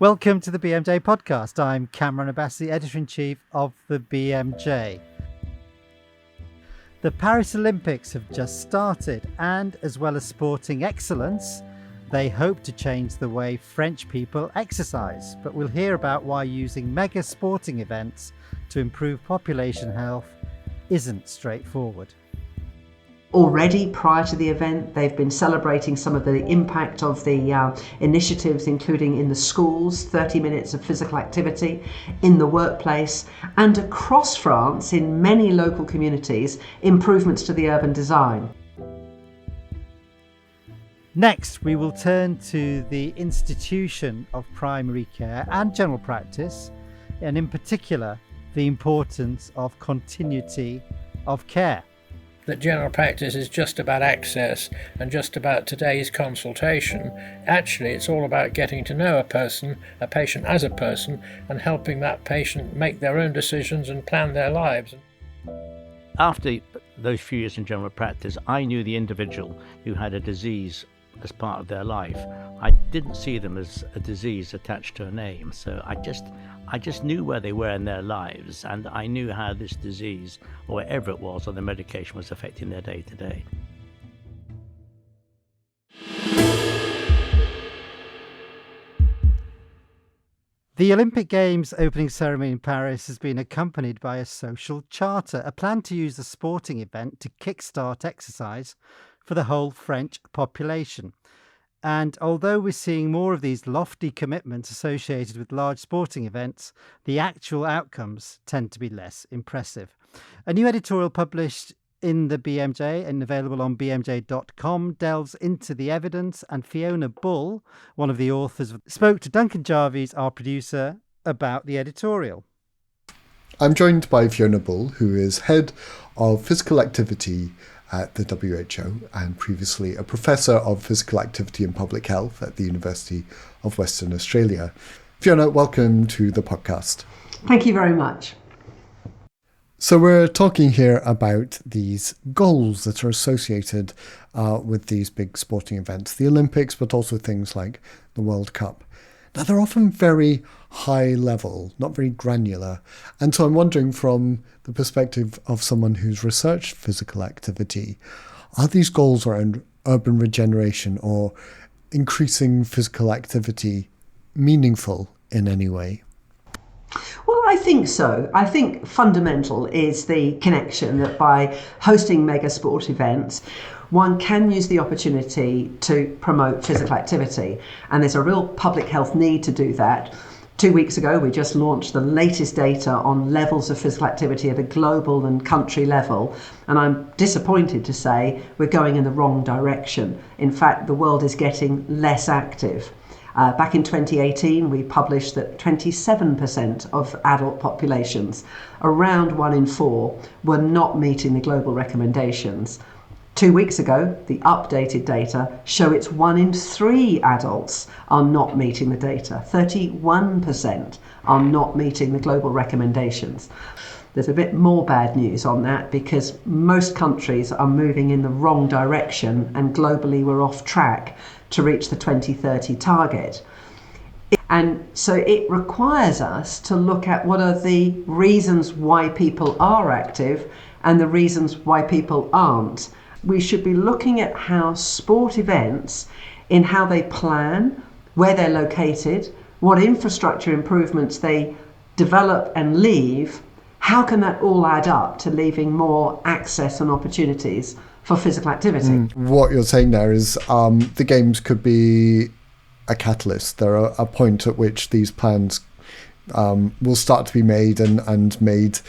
Welcome to the BMJ podcast. I'm Cameron Abbasi, Editor-in-Chief of the BMJ. The Paris Olympics have just started, and as well as sporting excellence, they hope to change the way French people exercise. But we'll hear about why using mega sporting events to improve population health isn't straightforward. Already prior to the event, they've been celebrating some of the impact of the initiatives, including in the schools, 30 minutes of physical activity, in the workplace, and across France, in many local communities, improvements to the urban design. Next, we will turn to the institution of primary care and general practice, and in particular, the importance of continuity of care. That general practice is just about access and just about today's consultation. Actually, it's all about getting to know a patient as a person, and helping that patient make their own decisions and plan their lives. After those few years in general practice, I knew the individual who had a disease as part of their life. I didn't see them as a disease attached to a name, so I just knew where they were in their lives, and I knew how this disease, or whatever it was, or the medication was affecting their day to day. The Olympic Games opening ceremony in Paris has been accompanied by a social charter, a plan to use the sporting event to kickstart exercise for the whole French population. And although we're seeing more of these lofty commitments associated with large sporting events, the actual outcomes tend to be less impressive. A new editorial published in the BMJ and available on bmj.com delves into the evidence, and Fiona Bull, one of the authors, spoke to Duncan Jarvis, our producer, about the editorial. I'm joined by Fiona Bull, who is head of physical activity at the WHO and previously a professor of physical activity and public health at the University of Western Australia. Fiona, welcome to the podcast. Thank you very much. So we're talking here about these goals that are associated with these big sporting events, the Olympics, but also things like the World Cup. Now, they're often very high level, not very granular. And so I'm wondering, from the perspective of someone who's researched physical activity, are these goals around urban regeneration or increasing physical activity meaningful in any way? Well, I think so. I think fundamental is the connection that by hosting mega sport events, one can use the opportunity to promote physical activity. And there's a real public health need to do that. 2 weeks ago, we just launched the latest data on levels of physical activity at a global and country level. And I'm disappointed to say we're going in the wrong direction. In fact, the world is getting less active. Back in 2018, we published that 27% of adult populations, around 1 in 4, were not meeting the global recommendations. 2 weeks ago, the updated data show it's 1 in 3 adults are not meeting the data. 31% are not meeting the global recommendations. There's a bit more bad news on that, because most countries are moving in the wrong direction, and globally we're off track to reach the 2030 target. And so it requires us to look at what are the reasons why people are active and the reasons why people aren't. We should be looking at how sport events, in how they plan, where they're located, what infrastructure improvements they develop and leave. How can that all add up to leaving more access and opportunities for physical activity? What you're saying there is the Games could be a catalyst. There are a point at which these plans will start to be made and made,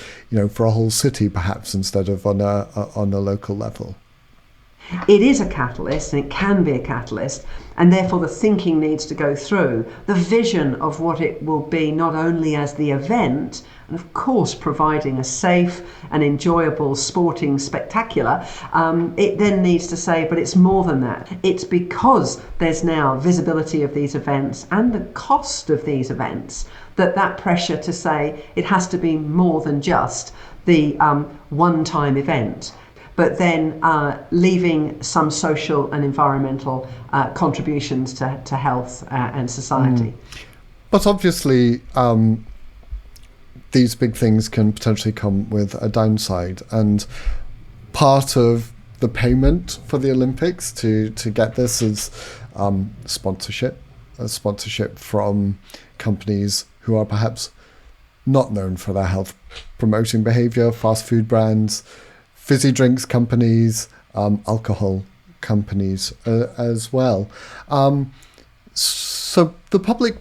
for a whole city perhaps, instead of on a local level. It is a catalyst, and it can be a catalyst, and therefore the thinking needs to go through the vision of what it will be, not only as the event, and of course providing a safe and enjoyable sporting spectacular. It then needs to say, but it's more than that. It's because there's now visibility of these events and the cost of these events, that pressure to say it has to be more than just the one-time event, but then leaving some social and environmental contributions to health and society. But obviously, these big things can potentially come with a downside. And part of the payment for the Olympics to get this is sponsorship. A sponsorship from companies who are perhaps not known for their health promoting behaviour, fast food brands, fizzy drinks companies, alcohol companies as well. So the public,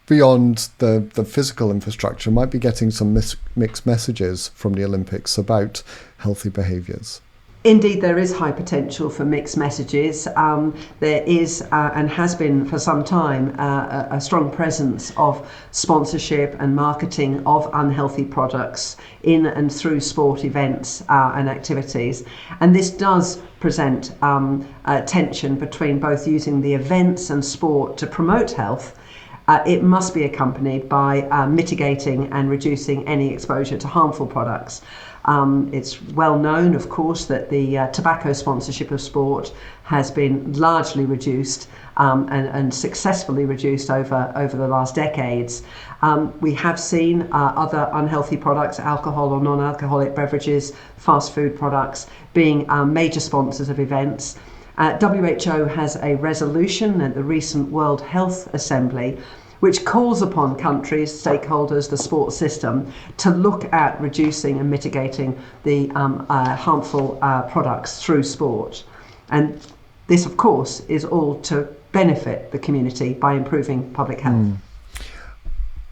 beyond the physical infrastructure, might be getting some mixed messages from the Olympics about healthy behaviours. Indeed, there is high potential for mixed messages. There is, and has been for some time, a strong presence of sponsorship and marketing of unhealthy products in and through sport events and activities. And this does present a tension between both using the events and sport to promote health. It must be accompanied by mitigating and reducing any exposure to harmful products. It's well known, of course, that the tobacco sponsorship of sport has been largely reduced and successfully reduced over the last decades. We have seen other unhealthy products, alcohol or non-alcoholic beverages, fast food products, being major sponsors of events. WHO has a resolution at the recent World Health Assembly which calls upon countries, stakeholders, the sports system to look at reducing and mitigating the harmful products through sport. And this, of course, is all to benefit the community by improving public health.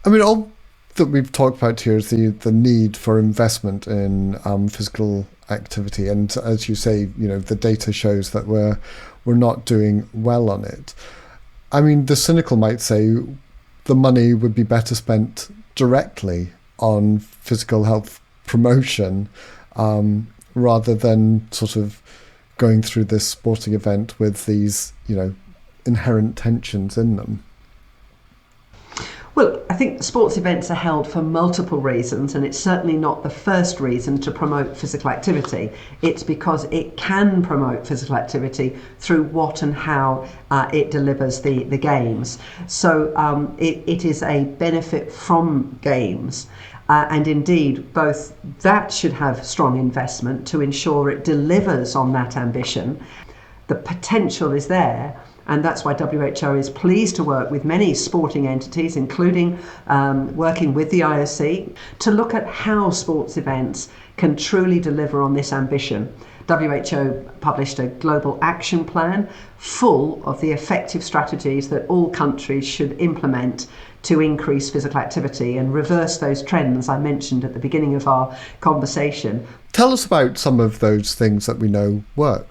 I mean, all that we've talked about here is the need for investment in physical activity. And as you say, the data shows that we're not doing well on it. I mean, the cynical might say the money would be better spent directly on physical health promotion rather than sort of going through this sporting event with these, inherent tensions in them. Well, I think sports events are held for multiple reasons, and it's certainly not the first reason to promote physical activity. It's because it can promote physical activity through what and how it delivers the games. So it is a benefit from games. And indeed, both that should have strong investment to ensure it delivers on that ambition. The potential is there. And that's why WHO is pleased to work with many sporting entities, including working with the IOC, to look at how sports events can truly deliver on this ambition. WHO published a global action plan full of the effective strategies that all countries should implement to increase physical activity and reverse those trends I mentioned at the beginning of our conversation. Tell us about some of those things that we know work.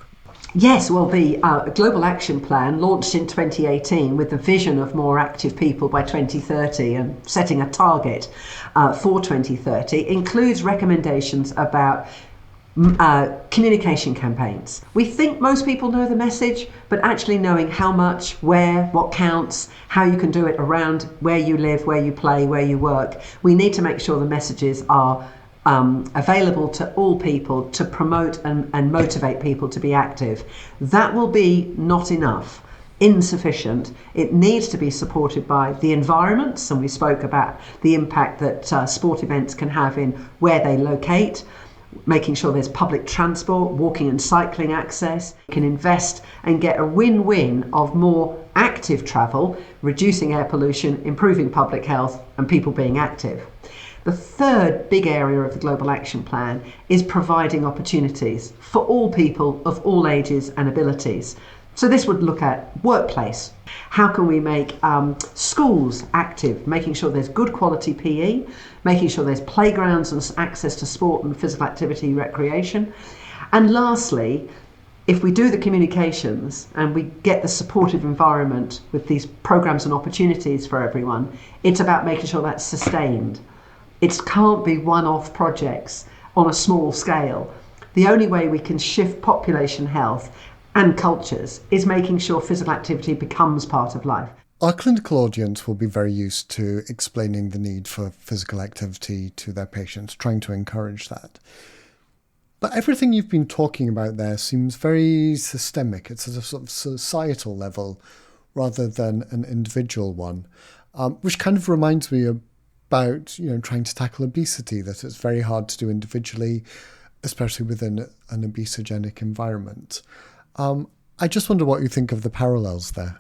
Yes, well, the Global Action Plan, launched in 2018 with the vision of more active people by 2030 and setting a target for 2030, includes recommendations about communication campaigns. We think most people know the message, but actually knowing how much, where, what counts, how you can do it around where you live, where you play, where you work. We need to make sure the messages are available to all people to promote and motivate people to be active. That will be not enough, insufficient. It needs to be supported by the environments, and we spoke about the impact that sport events can have in where they locate, making sure there's public transport, walking and cycling access. You can invest and get a win-win of more active travel, reducing air pollution, improving public health, and people being active. The third big area of the Global Action Plan is providing opportunities for all people of all ages and abilities. So this would look at workplace. How can we make schools active, making sure there's good quality PE, making sure there's playgrounds and access to sport and physical activity, recreation. And lastly, if we do the communications and we get the supportive environment with these programs and opportunities for everyone, it's about making sure that's sustained. It can't be one-off projects on a small scale. The only way we can shift population health and cultures is making sure physical activity becomes part of life. Our clinical audience will be very used to explaining the need for physical activity to their patients, trying to encourage that. But everything you've been talking about there seems very systemic. It's at a sort of societal level rather than an individual one. which kind of reminds me about, trying to tackle obesity, that it's very hard to do individually, especially within an obesogenic environment. I just wonder what you think of the parallels there.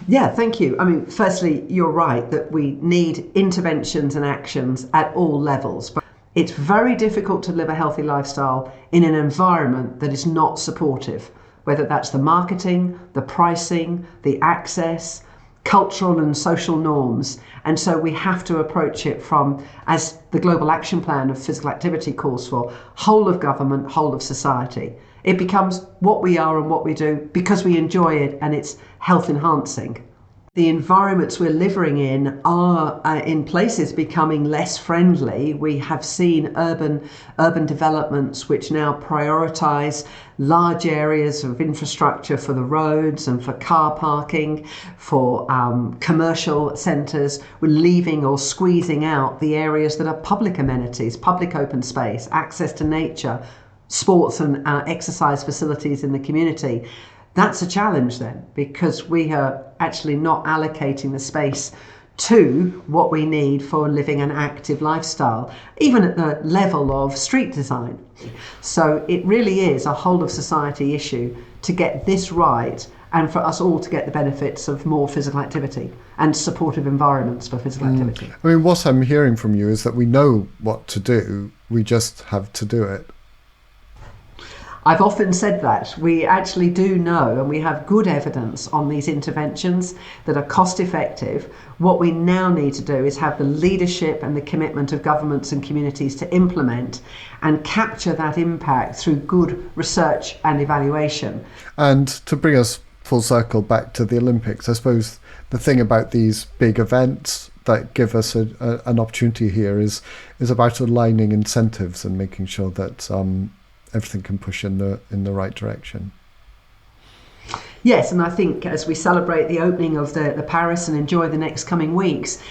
Yeah, thank you. I mean, firstly, you're right that we need interventions and actions at all levels. But it's very difficult to live a healthy lifestyle in an environment that is not supportive, whether that's the marketing, the pricing, the access, cultural and social norms. And so we have to approach it from, as the Global Action Plan of Physical Activity calls for, whole of government, whole of society. It becomes what we are and what we do because we enjoy it and it's health enhancing. The environments we're living in are in places becoming less friendly. We have seen urban developments which now prioritise large areas of infrastructure for the roads and for car parking, for commercial centres. We're leaving or squeezing out the areas that are public amenities, public open space, access to nature, sports and exercise facilities in the community. That's a challenge then, because we are actually not allocating the space to what we need for living an active lifestyle, even at the level of street design. So it really is a whole of society issue to get this right and for us all to get the benefits of more physical activity and supportive environments for physical activity. I mean, what I'm hearing from you is that we know what to do, we just have to do it. I've often said that. We actually do know, and we have good evidence on these interventions that are cost effective. What we now need to do is have the leadership and the commitment of governments and communities to implement and capture that impact through good research and evaluation. And to bring us full circle back to the Olympics, I suppose the thing about these big events that give us an opportunity here is about aligning incentives and making sure that everything can push in the right direction. Yes, and I think as we celebrate the opening of the Paris and enjoy the next coming weeks,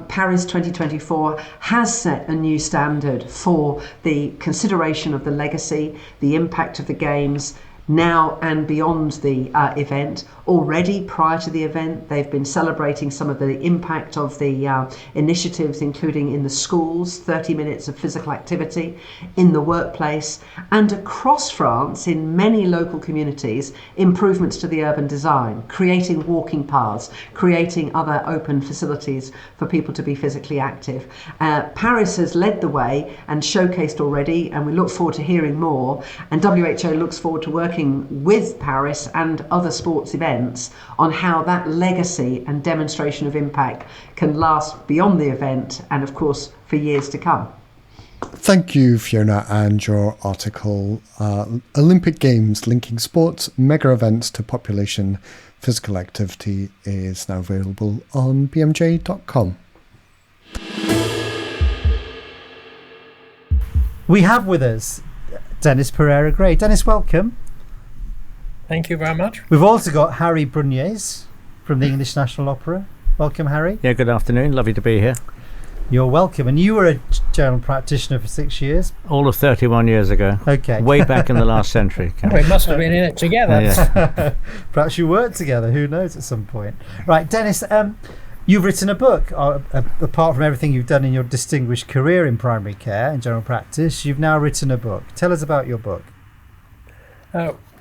Paris 2024 has set a new standard for the consideration of the legacy, the impact of the Games, now and beyond the event. Already prior to the event, they've been celebrating some of the impact of the initiatives, including in the schools, 30 minutes of physical activity, in the workplace, and across France, in many local communities, improvements to the urban design, creating walking paths, creating other open facilities for people to be physically active. Paris has led the way and showcased already, and we look forward to hearing more, and WHO looks forward to working with Paris and other sports events on how that legacy and demonstration of impact can last beyond the event and, of course, for years to come. Thank you, Fiona, and your article, Olympic Games Linking Sports Mega Events to Population Physical Activity, is now available on bmj.com. We have with us Denis Perera-Gray. Denis, welcome. Thank you very much. We've also got Harry Brunjes from the English National Opera. Welcome, Harry. Yeah, good afternoon. Lovely to be here. You're welcome. And you were a general practitioner for 6 years? All of 31 years ago. Okay. Way back in the last century. We must have been in it together. Yeah. Perhaps you worked together. Who knows at some point. Right, Denis, you've written a book. Apart from everything you've done in your distinguished career in primary care and general practice, you've now written a book. Tell us about your book.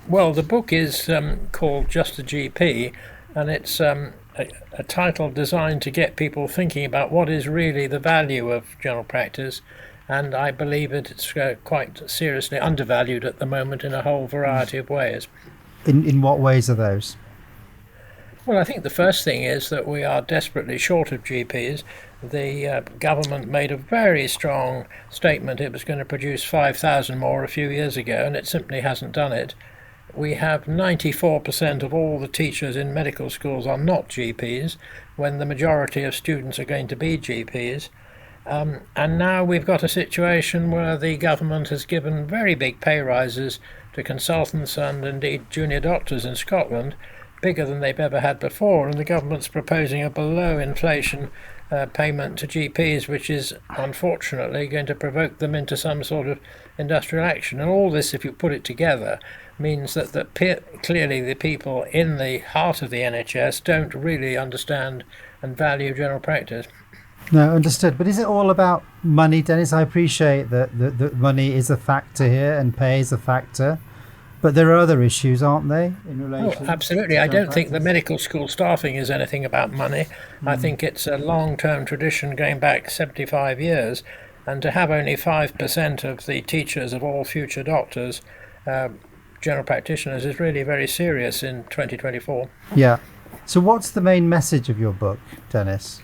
Well, the book is called Just a GP, and it's a title designed to get people thinking about what is really the value of general practice, and I believe that it's quite seriously undervalued at the moment in a whole variety of ways. In what ways are those? Well, I think the first thing is that we are desperately short of GPs. The government made a very strong statement it was going to produce 5,000 more a few years ago, and it simply hasn't done it. We have 94% of all the teachers in medical schools are not GPs, when the majority of students are going to be GPs. And now we've got a situation where the government has given very big pay rises to consultants and indeed junior doctors in Scotland, bigger than they've ever had before, and the government's proposing a below inflation payment to GPs, which is unfortunately going to provoke them into some sort of industrial action. And all this, if you put it together, means that clearly the people in the heart of the NHS don't really understand and value general practice. No, understood. But is it all about money, Denis? I appreciate that money is a factor here and pay is a factor. But there are other issues, aren't they, in relation? Oh, absolutely. to I general don't think the practice? medical school staffing is anything about money. I think it's a long-term tradition going back 75 years. And to have only 5% of the teachers of all future doctors, general practitioners, is really very serious in 2024. Yeah. So what's the main message of your book, Denis?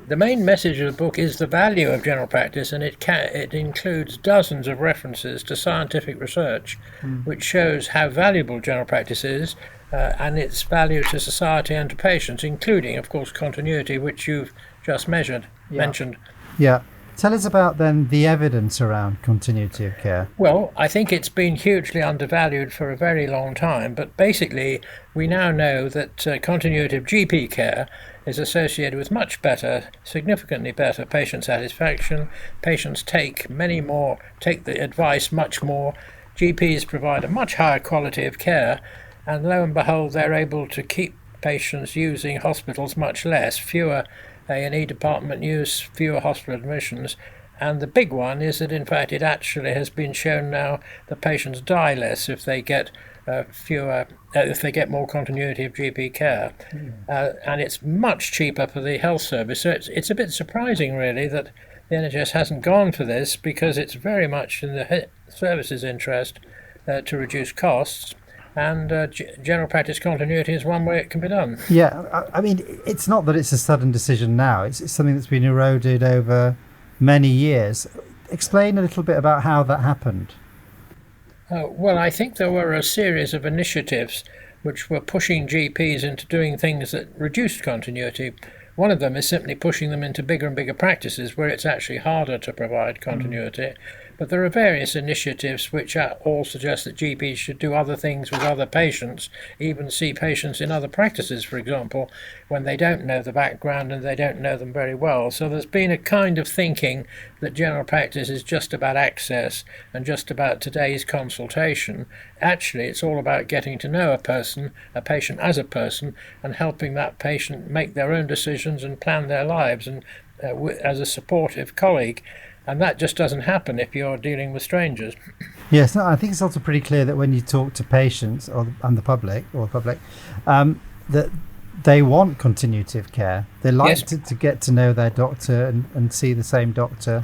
The main message of the book is the value of general practice, and it includes dozens of references to scientific research, which shows how valuable general practice is and its value to society and to patients, including, of course, continuity, which you've just mentioned. Yeah. Tell us about then the evidence around continuity of care. Well, I think it's been hugely undervalued for a very long time, but basically we now know that continuity of GP care is associated with much better, significantly better patient satisfaction. Patients take the advice much more. GPs provide a much higher quality of care, and lo and behold, they're able to keep patients using hospitals much less, fewer A&E department use, fewer hospital admissions, and the big one is that in fact it actually has been shown now that patients die less if they get if they get more continuity of GP care, and it's much cheaper for the health service. So it's a bit surprising really that the NHS hasn't gone for this, because it's very much in the service's interest to reduce costs. And general practice continuity is one way it can be done. Yeah, I mean, it's not that it's a sudden decision now. It's something that's been eroded over many years. Explain a little bit about how that happened. Well, I think there were a series of initiatives which were pushing GPs into doing things that reduced continuity. One of them is simply pushing them into bigger and bigger practices where it's actually harder to provide continuity. But there are various initiatives which all suggest that GPs should do other things with other patients, even see patients in other practices, for example, when they don't know the background and they don't know them very well. So there's been a kind of thinking that general practice is just about access and just about today's consultation. Actually, it's all about getting to know a patient as a person, and helping that patient make their own decisions and plan their lives, and as a supportive colleague. And that just doesn't happen if you're dealing with strangers. Yes, no, I think it's also pretty clear that when you talk to patients and the public, that they want continuity of care. They like to get to know their doctor and see the same doctor,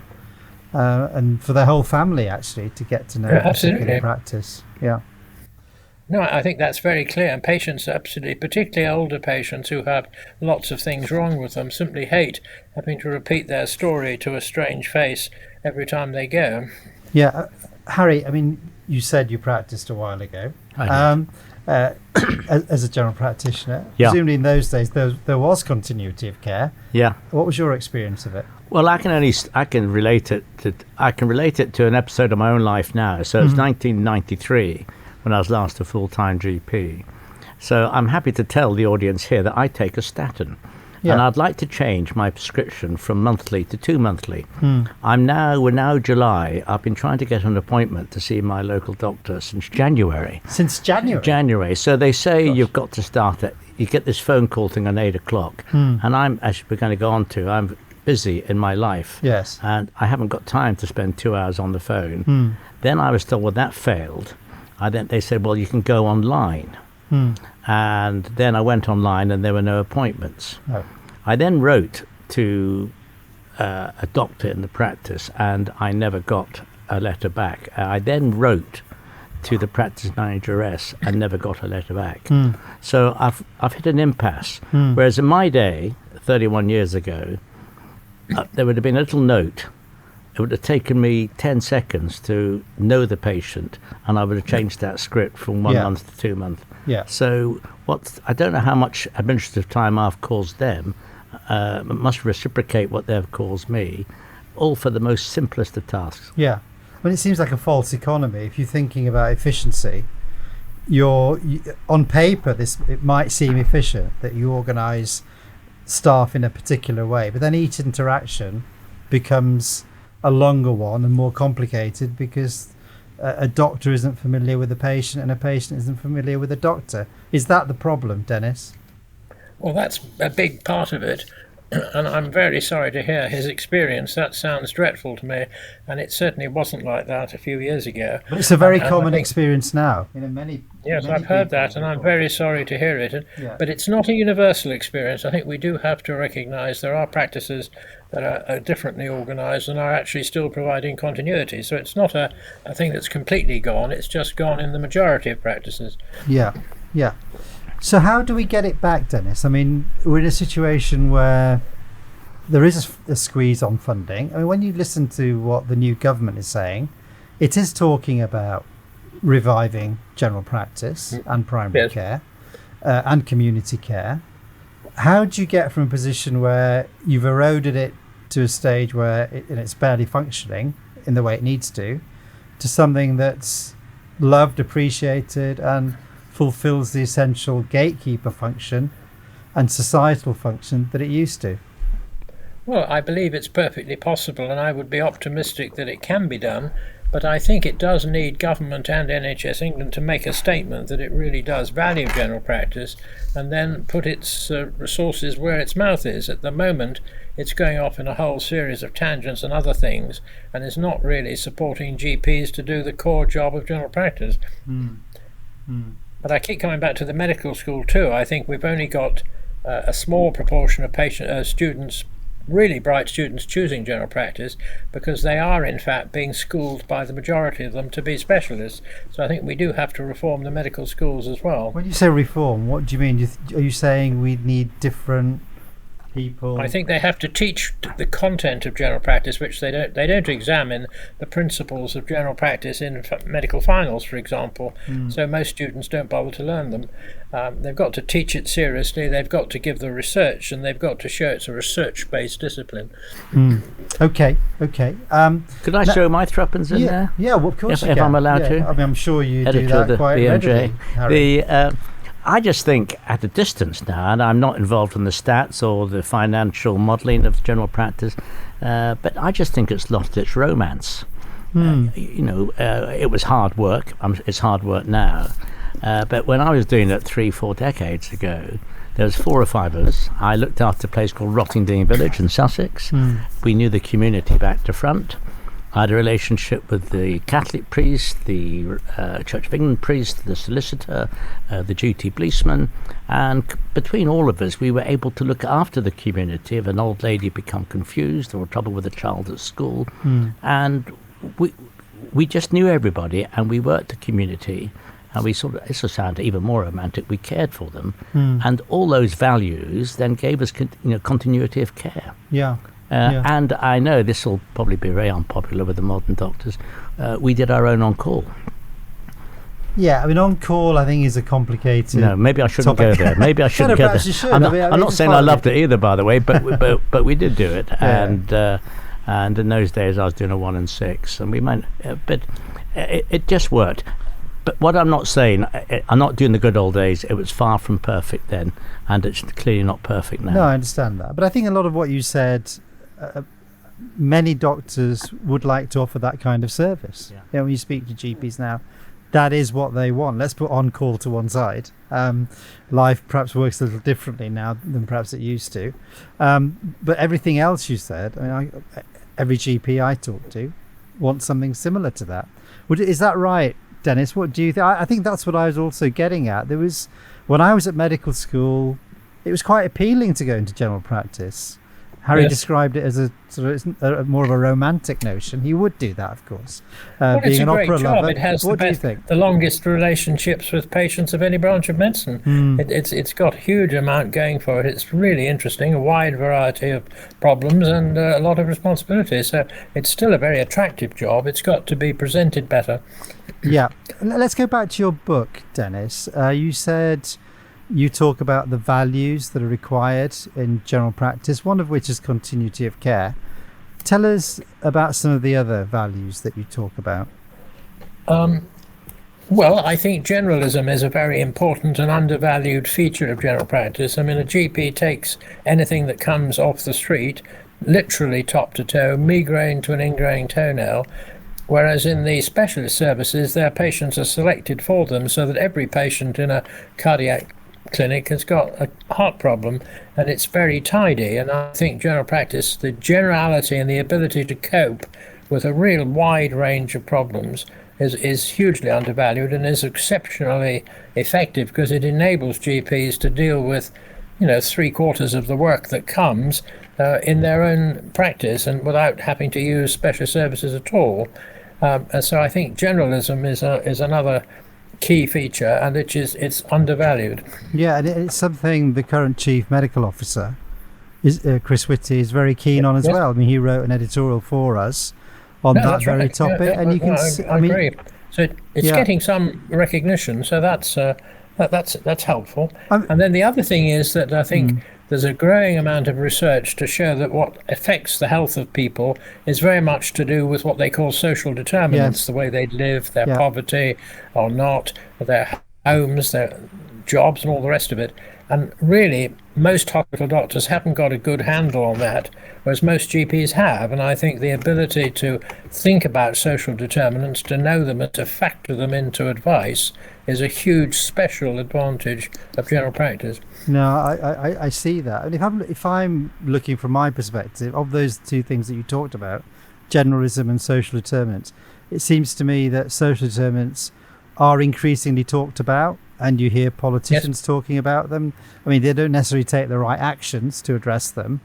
and for their whole family actually to get to know a particular practice. Yeah. No, I think that's very clear. And patients, absolutely, particularly older patients who have lots of things wrong with them, simply hate having to repeat their story to a strange face every time they go. Yeah. Harry, I mean, you said you practiced a while ago. I did. As a general practitioner. Yeah. Presumably in those days there was continuity of care. Yeah. What was your experience of it? Well, I can relate it to an episode of my own life now. So it's 1993 when I was last a full-time GP. So I'm happy to tell the audience here that I take a statin. Yeah. And I'd like to change my prescription from monthly to 2 monthly. We're now July. I've been trying to get an appointment to see my local doctor since January. Since January? January. So they say you've got to start it. You get this phone call thing at 8 o'clock. And I'm, as we're going to go on to, I'm busy in my life. Yes. And I haven't got time to spend 2 hours on the phone. Then I was told, well, that failed. They said, well, you can go online. And then I went online and there were no appointments. Oh. I then wrote to a doctor in the practice and I never got a letter back. I then wrote to the practice manageress and never got a letter back. So I've hit an impasse. Whereas in my day, 31 years ago, there would have been a little note. It would have taken me 10 seconds to know the patient, and I would have changed that script from 1 month to 2 months. Yeah. So I don't know how much administrative time I've caused them. Must reciprocate what they've caused me, all for the most simplest of tasks. Yeah. Well, it seems like a false economy. If you're thinking about efficiency, on paper, it might seem efficient that you organise staff in a particular way, but then each interaction becomes a longer one and more complicated because a doctor isn't familiar with the patient and a patient isn't familiar with the doctor. Is that the problem, Denis? Well, that's a big part of it. And I'm very sorry to hear his experience. That sounds dreadful to me, and it certainly wasn't like that a few years ago. But it's a very And common I think- experience now. Many. Yes, many I've heard people that, and I'm report. very sorry to hear it. Yeah. But it's not a universal experience. I think we do have to recognise there are practices that are differently organised and are actually still providing continuity. So it's not a thing that's completely gone. It's just gone in the majority of practices. Yeah, yeah. So how do we get it back, Denis? I mean, we're in a situation where there is a squeeze on funding. I mean, when you listen to what the new government is saying, it is talking about reviving general practice and primary Yes. care and community care. How do you get from a position where you've eroded it to a stage where it's barely functioning in the way it needs to something that's loved, appreciated, and fulfills the essential gatekeeper function and societal function that it used to? Well, I believe it's perfectly possible, and I would be optimistic that it can be done. But I think it does need government and NHS England to make a statement that it really does value general practice and then put its resources where its mouth is. At the moment, it's going off in a whole series of tangents and other things and is not really supporting GPs to do the core job of general practice. But I keep coming back to the medical school too. I think we've only got a small proportion of students, really bright students, choosing general practice because they are in fact being schooled by the majority of them to be specialists. So I think we do have to reform the medical schools as well. When you say reform, what do you mean? Are you saying we need different people? I think they have to teach the content of general practice, which they don't examine the principles of general practice in medical finals, for example. So most students don't bother to learn them. They've got to teach it seriously, they've got to give the research, and they've got to show it's a research-based discipline. Okay. Could I show my threepence in there? Yeah, well, of course If you can. I'm allowed to. I mean, I'm sure you Editor do of that the quite readily, Harry. I just think at a distance now, and I'm not involved in the stats or the financial modelling of general practice, but I just think it's lost its romance. It was hard work. It's hard work now. But when I was doing it 3-4 decades ago, there was 4 or 5 of us. I looked after a place called Rottingdean Village in Sussex. We knew the community back to front. I had a relationship with the Catholic priest, the Church of England priest, the solicitor, the duty policeman, and between all of us we were able to look after the community if an old lady become confused or trouble with a child at school. And we just knew everybody and we worked the community. And we sort of, this will sound even more romantic, we cared for them. And all those values then gave us continuity of care. Yeah. And I know this will probably be very unpopular with the modern doctors. We did our own on-call. Yeah, I mean, on-call I think is a complicated No, maybe I shouldn't topic. go there. Maybe I shouldn't go perhaps there. you should. I'm not saying I loved it either, by the way, but we did do it. Yeah. And in those days I was doing a 1 and 6, and we might, but it just worked. But what I'm not saying, I'm not doing the good old days. It was far from perfect then, and it's clearly not perfect now. No, I understand that. But I think a lot of what you said, many doctors would like to offer that kind of service. Yeah. When you speak to GPs now, that is what they want. Let's put on call to one side. Life perhaps works a little differently now than perhaps it used to. But everything else you said, I mean, every GP I talk to wants something similar to that. Is that right, Denis? What do you think? I think that's what I was also getting at. When I was at medical school, it was quite appealing to go into general practice. Harry described it as a more of a romantic notion. He would do that, of course. Well, being it's a an great opera job. lover. It has What do you think? the longest relationships with patients of any branch of medicine. It's got a huge amount going for it. It's really interesting, a wide variety of problems and a lot of responsibility. So it's still a very attractive job. It's got to be presented better. Yeah. Let's go back to your book, Denis. You said you talk about the values that are required in general practice, one of which is continuity of care. Tell us about some of the other values that you talk about. Well, I think generalism is a very important and undervalued feature of general practice. I mean, a GP takes anything that comes off the street, literally top to toe, migraine to an ingraining toenail, whereas in the specialist services, their patients are selected for them so that every patient in a cardiac clinic has got a heart problem and it's very tidy, and I think general practice, the generality and the ability to cope with a real wide range of problems is hugely undervalued and is exceptionally effective, because it enables GPs to deal with, you know, 3/4 of the work that comes in their own practice and without having to use special services at all. And so I think generalism is another key feature, and it's undervalued. Yeah, and it's something the current chief medical officer, Chris Whitty, is very keen on as well. I mean, he wrote an editorial for us on that that's very right. topic, Yeah, and you can see, I agree. So it's Yeah. getting some recognition, so that's helpful. And then the other thing is that I think there's a growing amount of research to show that what affects the health of people is very much to do with what they call social determinants, Yes. the way they live, their Yeah. poverty or not, their homes, their jobs, and all the rest of it. And really, most hospital doctors haven't got a good handle on that, whereas most GPs have. And I think the ability to think about social determinants, to know them and to factor them into advice is a huge special advantage of general practice. No, I see that. And if I'm looking from my perspective of those two things that you talked about, generalism and social determinants, it seems to me that social determinants are increasingly talked about, and you hear politicians talking about them. I mean, they don't necessarily take the right actions to address them.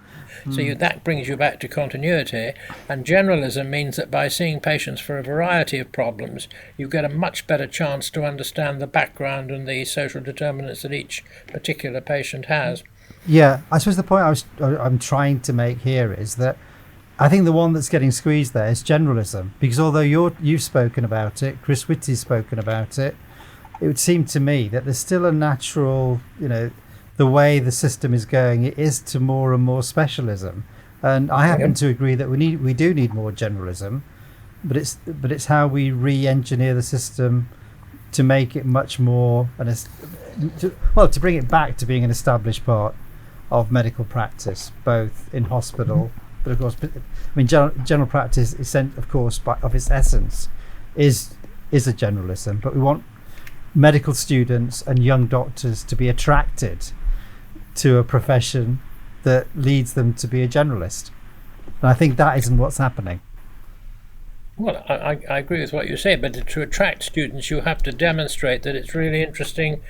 So that brings you back to continuity, and generalism means that by seeing patients for a variety of problems, you get a much better chance to understand the background and the social determinants that each particular patient has. Yeah, I suppose the point I'm trying to make here is that I think the one that's getting squeezed there is generalism, because although you've spoken about it, Chris Whitty's spoken about it, it would seem to me that there's still a natural, the way the system is going, it is to more and more specialism. And I happen to agree that we do need more generalism, but it's how we re-engineer the system to make it much more, to bring it back to being an established part of medical practice, both in hospital, but of course, general practice is, of course, of its essence, is a generalism. But we want medical students and young doctors to be attracted to a profession that leads them to be a generalist. And I think that isn't what's happening. Well, I agree with what you say, but to attract students, you have to demonstrate that it's really interesting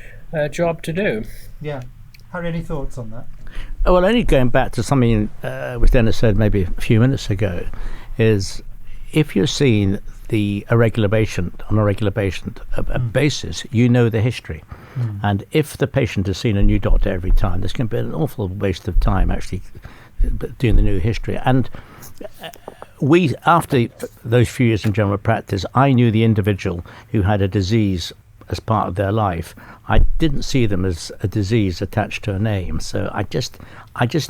job to do. Yeah. Harry, any thoughts on that? Well, only going back to something which Denis said maybe a few minutes ago, is if you're seeing a regular patient, a basis, you know the history. And if the patient has seen a new doctor every time, there's going to be an awful waste of time actually doing the new history. And after those few years in general practice, I knew the individual who had a disease as part of their life. I didn't see them as a disease attached to a name. So I just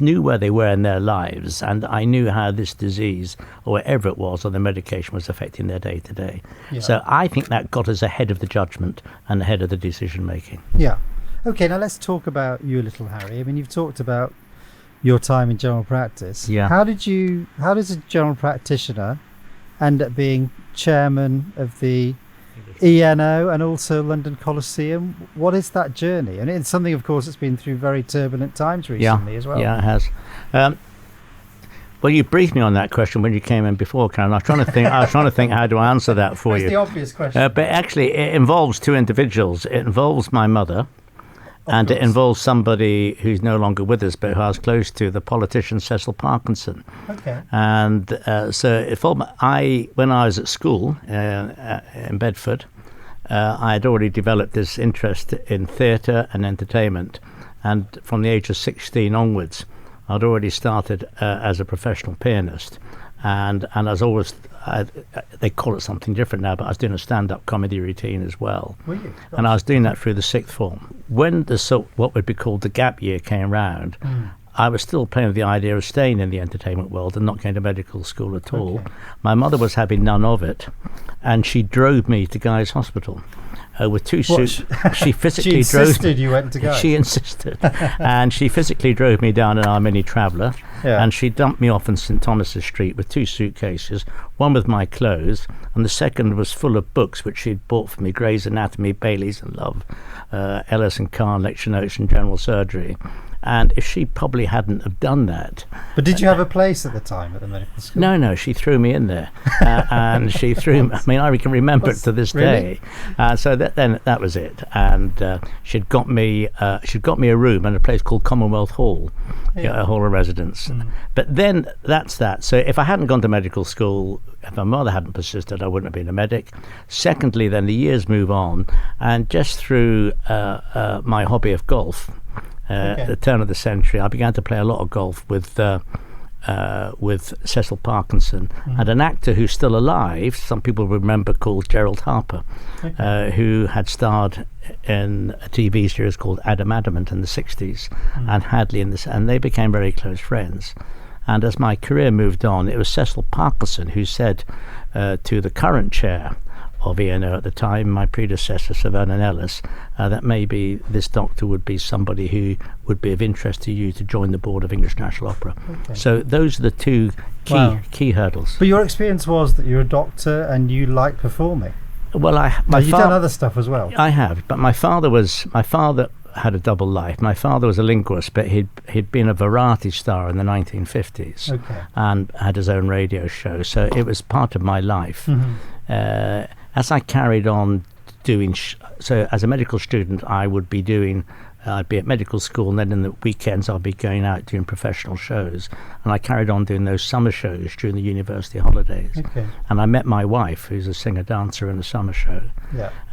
knew where they were in their lives, and I knew how this disease, or whatever it was, or the medication was affecting their day to day. So I think that got us ahead of the judgment and ahead of the decision making. Yeah. Okay, now let's talk about you a little, Harry. I mean, you've talked about your time in general practice. Yeah. How does a general practitioner end up being chairman of the ENO and also London Coliseum? What is that journey? And it's something, of course, that's been through very turbulent times recently as well. Yeah, it has. Well, you briefed me on that question when you came in before, Karen. I was trying to think how to answer that for That's you. the obvious question. But actually, it involves two individuals. It involves my mother, and it involves somebody who's no longer with us, but who I was close to, the politician Cecil Parkinson. Okay. And when I was at school in Bedford, I had already developed this interest in theatre and entertainment. And from the age of 16 onwards, I'd already started as a professional pianist. And as always, they call it something different now, but I was doing a stand-up comedy routine as well. Were you? And I was doing that through the sixth form. When what would be called the gap year came round, I was still playing with the idea of staying in the entertainment world and not going to medical school at all. My mother was having none of it, and she drove me to Guy's Hospital. with two What, suits. She physically she insisted you went to go. She insisted, and she physically drove me down in our Mini Traveller, Yeah. and she dumped me off in St Thomas's Street with two suitcases, one with my clothes, and the second was full of books which she'd bought for me: Gray's Anatomy, Bailey's and Love, Ellis and Kahn Lecture Notes and General Surgery. And if she probably hadn't have done that. But did you have a place at the time at the medical school? No, she threw me in there, and she threw me. I mean, I can remember it to this Really? day. So that was it, and she'd got me a room in a place called Commonwealth Hall, a hall of residence. But then that's that. So if I hadn't gone to medical school, if my mother hadn't persisted, I wouldn't have been a medic. Secondly, then the years move on, and just through my hobby of golf. At the turn of the century, I began to play a lot of golf with Cecil Parkinson and an actor who's still alive, some people remember, called Gerald Harper, who had starred in a TV series called Adam Adamant in the 60s and Hadley in this, and they became very close friends. And as my career moved on, it was Cecil Parkinson who said to the current chair of ENO at the time, my predecessor, Sir Vernon Ellis, that maybe this doctor would be somebody who would be of interest to you to join the board of English National Opera. So those are the two key hurdles. But your experience was that you're a doctor and you like performing. Well, you've done other stuff as well. I have, but my father had a double life. My father was a linguist, but he'd been a variety star in the 1950s and had his own radio show. So it was part of my life. As I carried on doing, so as a medical student, I'd be at medical school, and then in the weekends I'd be going out doing professional shows. And I carried on doing those summer shows during the university holidays. And I met my wife, who's a singer-dancer in a summer show.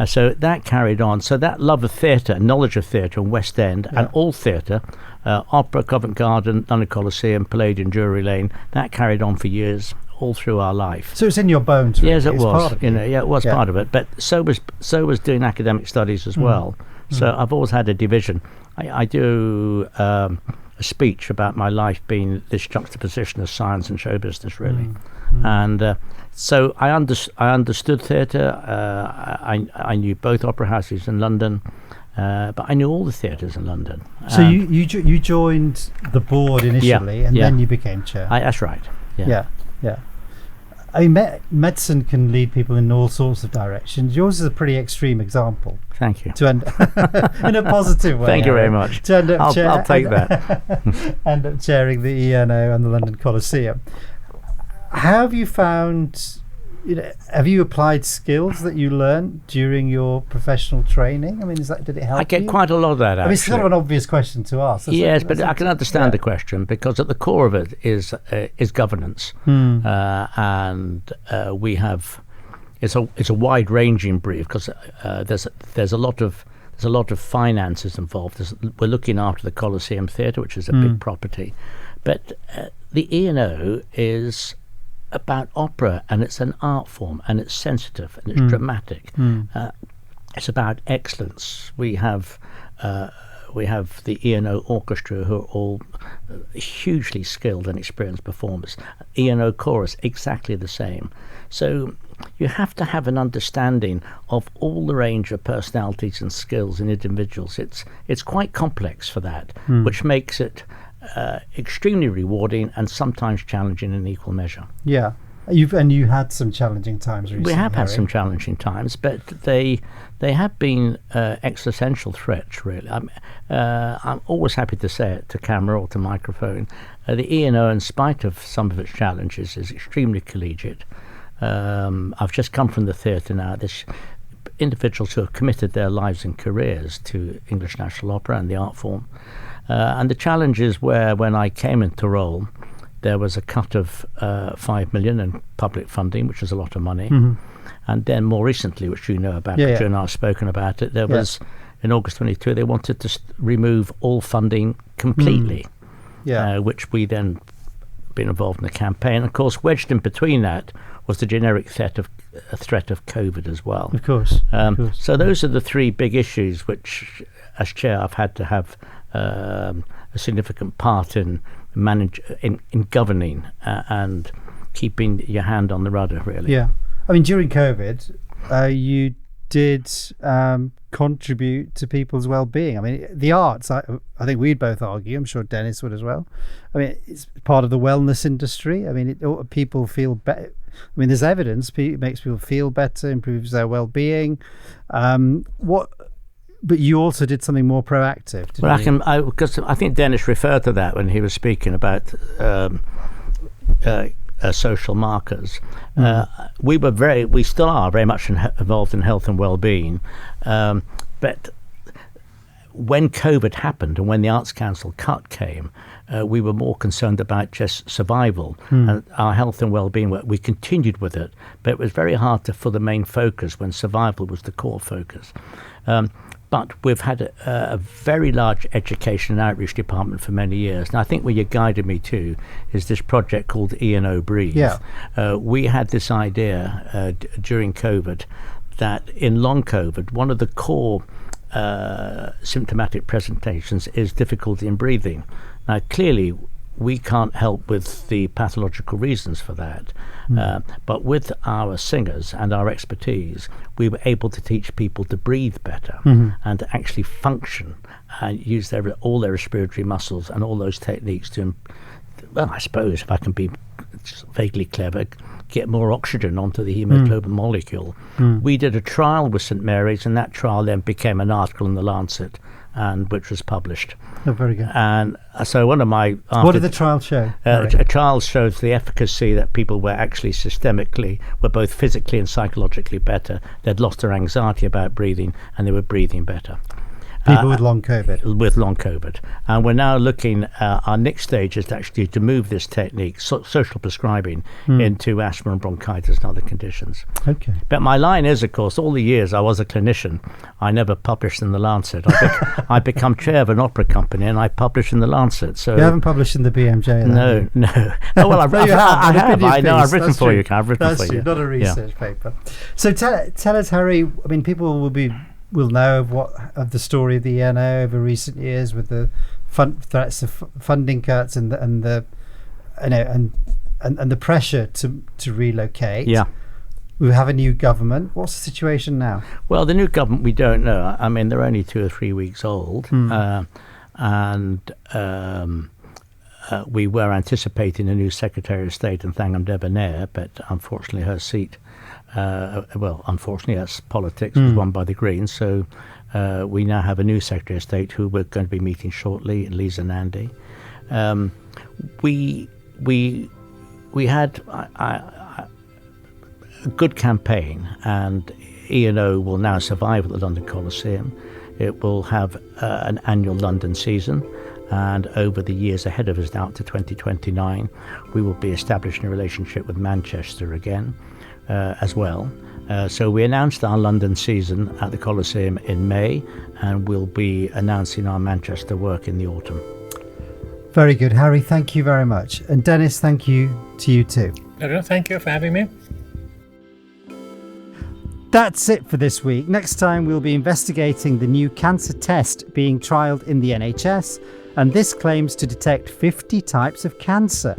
So that carried on. So that love of theatre, knowledge of theatre and West End and all theatre, opera, Covent Garden, London Coliseum, Palladium, Drury Lane, that carried on for years, all through our life. So it's in your bones, really. Yes, it was. Part of it was part of it. But so was doing academic studies as well. So I've always had a division. I do a speech about my life being this juxtaposition of science and show business, really. And so I understood theatre. I knew both opera houses in London. But I knew all the theatres in London. So you joined the board initially, and then you became chair. That's right. Yeah. I mean, medicine can lead people in all sorts of directions. Yours is a pretty extreme example. Thank you. To end in a positive way. Thank you very much. To end up I'll take that. End up chairing the ENO and the London Coliseum. How have you found? Have you applied skills that you learned during your professional training? I mean, did it help you? I get quite a lot of that, actually. I mean, it's sort of an obvious question to ask. Yes, but I can understand the question, because at the core of it is governance, and we have it's a wide-ranging brief, because there's a lot of finances involved. We're looking after the Coliseum Theatre, which is a big property, but the ENO is about opera, and it's an art form, and it's sensitive, and it's dramatic. It's about excellence. We have the ENO Orchestra, who are all hugely skilled and experienced performers. ENO Chorus, exactly the same. So you have to have an understanding of all the range of personalities and skills in individuals. It's quite complex for that, which makes it extremely rewarding and sometimes challenging in equal measure. Yeah. You had some challenging times recently. We have had some challenging times, but they have been existential threats, really. I'm always happy to say it to camera or to microphone. The ENO, in spite of some of its challenges, is extremely collegiate. I've just come from the theatre now. There's individuals who have committed their lives and careers to English National Opera and the art form. And the challenges were, when I came into role, there was a cut of 5 million in public funding, which was a lot of money. And then more recently, which you know about, you and I have spoken about it, there was, in August 22, they wanted to remove all funding completely, which we then been involved in the campaign. Of course, wedged in between that was the generic threat of COVID as well. Of course. So those are the three big issues which, as chair, I've had to have a significant part in governing and keeping your hand on the rudder, really. Yeah. I mean, during COVID, you did contribute to people's well-being. I mean, the arts, I think we'd both argue, I'm sure Denis would as well. I mean, it's part of the wellness industry. I mean, people feel better. I mean, there's evidence it makes people feel better, improves their well-being. But you also did something more proactive. Because I think Denis referred to that when he was speaking about social markers. We still are very much involved in health and well-being, but when COVID happened and when the Arts Council cut came, we were more concerned about just survival and our health and well-being work. We continued with it, but it was very hard for the main focus when survival was the core focus. But we've had a very large education and outreach department for many years. And I think where you guided me to is this project called E&O Breathe. Yeah. We had this idea during COVID that in long COVID, one of the core symptomatic presentations is difficulty in breathing. Now, clearly, we can't help with the pathological reasons for that. But with our singers and our expertise, we were able to teach people to breathe better and to actually function and use all their respiratory muscles and all those techniques to, well, I suppose, if I can be vaguely clever, get more oxygen onto the hemoglobin molecule. We did a trial with St Mary's, and that trial then became an article in The Lancet, and which was published. Oh, very good. And so one of my... What did the trial show? A trial shows the efficacy that people were actually were both physically and psychologically better. They'd lost their anxiety about breathing, and they were breathing better. People with long COVID. With long COVID. And we're now looking, our next stage is actually to move this technique, social prescribing, into asthma and bronchitis and other conditions. Okay. But my line is, of course, all the years I was a clinician, I never published in The Lancet. I become chair of an opera company and I publish in The Lancet. So you haven't published in the BMJ? No. Oh, well, I have. I know, I've written for you. That's true, not a research paper. So tell us, Harry, I mean, people will know of the story of the ENO over recent years with the threats of funding cuts and the pressure to relocate. Yeah. We have a new government. What's the situation now? Well, the new government, we don't know. I mean, they're only 2 or 3 weeks old, and we were anticipating a new Secretary of State in Thangam Debonair, but unfortunately her seat, unfortunately that's politics, was won by the Greens, so we now have a new Secretary of State who we're going to be meeting shortly, Lisa Nandy. We had a good campaign, and E&O will now survive at the London Coliseum. It will have an annual London season, and over the years ahead of us now to 2029, we will be establishing a relationship with Manchester again as well. So we announced our London season at the Coliseum in May, and we'll be announcing our Manchester work in the autumn. Very good, Harry. Thank you very much. And Denis, thank you to you too. Thank you for having me. That's it for this week. Next time we'll be investigating the new cancer test being trialled in the NHS, and this claims to detect 50 types of cancer.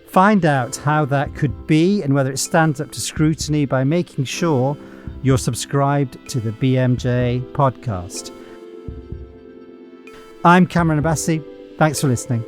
Find out how that could be and whether it stands up to scrutiny by making sure you're subscribed to the BMJ podcast. I'm Cameron Abbasi. Thanks for listening.